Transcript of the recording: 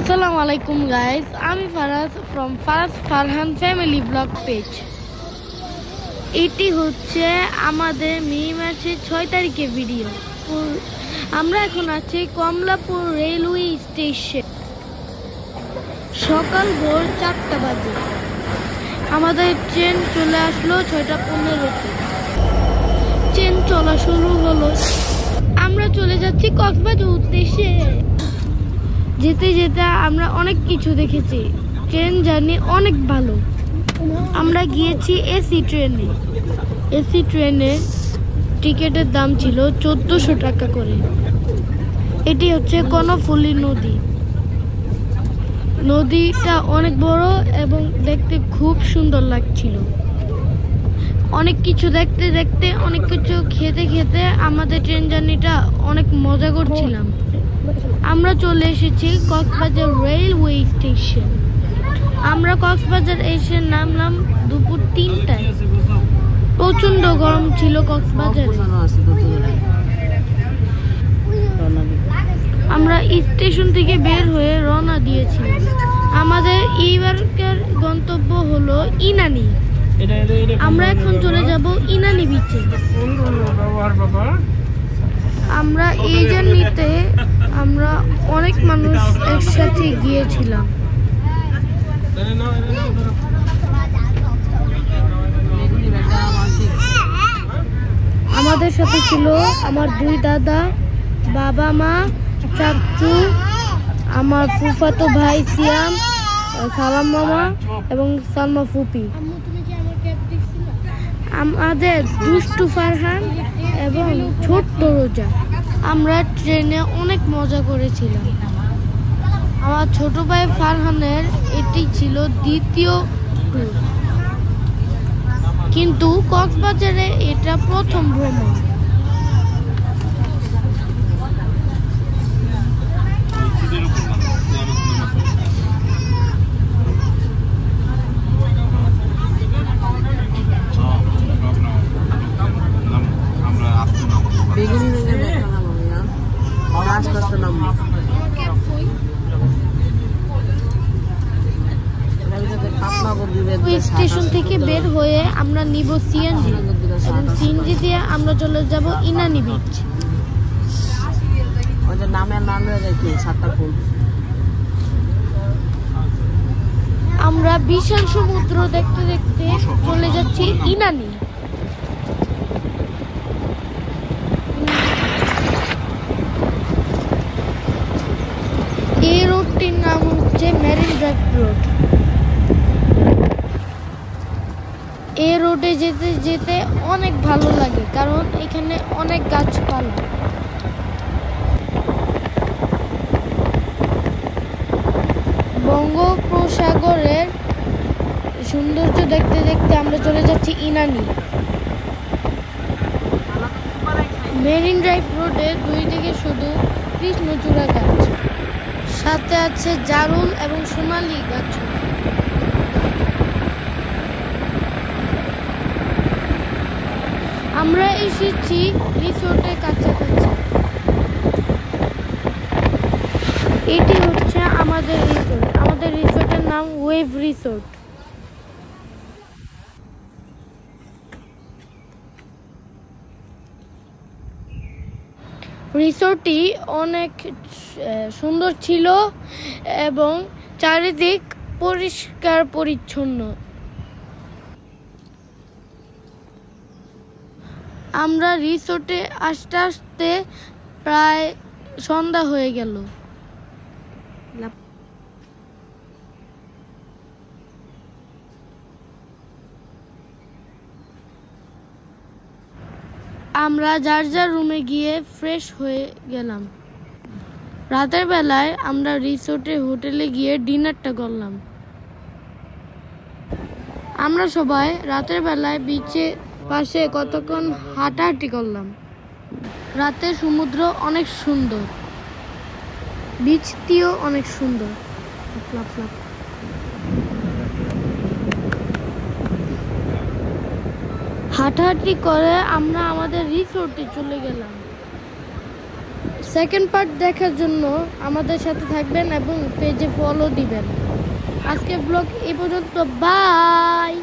Assalamu alaikum guys, I'm Faraz from Faraz Farhan Family Vlog page. এটি হচ্ছে আমাদের মে মাসের 6 তারিখের ভিডিও। আমরা এখন আছি কমলাপুর রেলওয়ে স্টেশন। সকাল ভোর 4টা বাজে। আমাদের ট্রেন চলে আসলো 6:15-তে। ট্রেন চলা শুরু হলো। আমরা চলে যাচ্ছি কক্সবাজার উদ্দেশ্যে। যেতে যেতে আমরা অনেক কিছু দেখেছি। ট্রেন জার্নি অনেক ভালো। আমরা গিয়েছি এসি ট্রেনে। এসি ট্রেনের টিকিটের দাম ছিল 1400 টাকা করে। এটি হচ্ছে কর্ণফুলী নদী। নদীটা অনেক বড় এবং দেখতে খুব সুন্দর লাগছিল। অনেক কিছু দেখতে দেখতে, অনেক কিছু খেতে খেতে আমাদের ট্রেন জার্নিটা অনেক মজা করছিলাম। আমরা চলে এসেছি কক্সবাজার রেলওয়ে স্টেশন। আমরা কক্সবাজার এসে নামলাম দুপুর 3টায়। প্রচন্ড গরম ছিল কক্সবাজারে। আমরা স্টেশন থেকে বের হয়ে রওনা দিয়েছি। আমাদের এইবারকার গন্তব্য হলো ইনানি। আমরা এখন চলে যাব ইনানি বিচে। আমরা এই জার্নিতে আমরা অনেক মানুষ একসাথে গিয়েছিলাম। আমাদের সাথে ছিল আমার 2 দাদা, বাবা মা, চাচু, আমার ফুফাতো ভাই সিয়াম, সালাম মামা এবং সালমা ফুপি, আমাদের দুষ্টু ফারহান এবং ছোট্ট রোজা। আমরা ট্রেনে অনেক মজা করেছিলাম। আমার ছোট ভাই ফারহানের এটি ছিল দ্বিতীয় ট্যুর, কিন্তু কক্সবাজারে এটা প্রথম ভ্রমণ। স্টেশন থেকে বের হয়ে আমরা নিব সিএনজি এবং সিএনজি দিয়ে আমরা চলে যাব ইনানি বিচ। আমরা বিশাল সমুদ্র দেখতে দেখতে চলে যাচ্ছি ইনানি। এই রোডটির নাম হচ্ছে মেরিন ড্রাইভ রোড। এই রোডে যেতে যেতে অনেক ভালো লাগে, কারণ এখানে অনেক গাছপালা। বঙ্গোপসাগরের সৌন্দর্য দেখতে দেখতে আমরা চলে যাচ্ছি ইনানি। মেরিন ড্রাইভ রোডে 2 দিকে শুধু কৃষ্ণচূড়া গাছ, সাথে আছে জারুল এবং সোনালী গাছ। আমরা এসেছি রিসোর্টের কাছাকাছি। এটি হচ্ছে আমাদের রিসোর্ট। আমাদের রিসোর্টের নাম ওয়েভ রিসোর্ট। রিসোর্টটি অনেক সুন্দর ছিল এবং চারিদিক পরিষ্কার পরিচ্ছন্ন। আমরা রিসোর্টে আসতে আসতে প্রায় সন্ধ্যা হয়ে গেল। আমরা যার যার রুমে গিয়ে ফ্রেশ হয়ে গেলাম। রাতের বেলায় আমরা রিসোর্টের হোটেলে গিয়ে ডিনারটা করলাম। আমরা সবাই রাতের বেলায় বিচে পাশে কতক্ষণ হাঁটাহাঁটি করলাম। রাতে সমুদ্র অনেক সুন্দর, বিচটিও অনেক সুন্দর। হাঁটাহাঁটি করে আমরা আমাদের রিসোর্টে চলে গেলাম। সেকেন্ড পার্ট দেখার জন্য আমাদের সাথে থাকবেন এবং পেজে ফলো দিবেন। আজকে ব্লগ এই পর্যন্ত, বাই।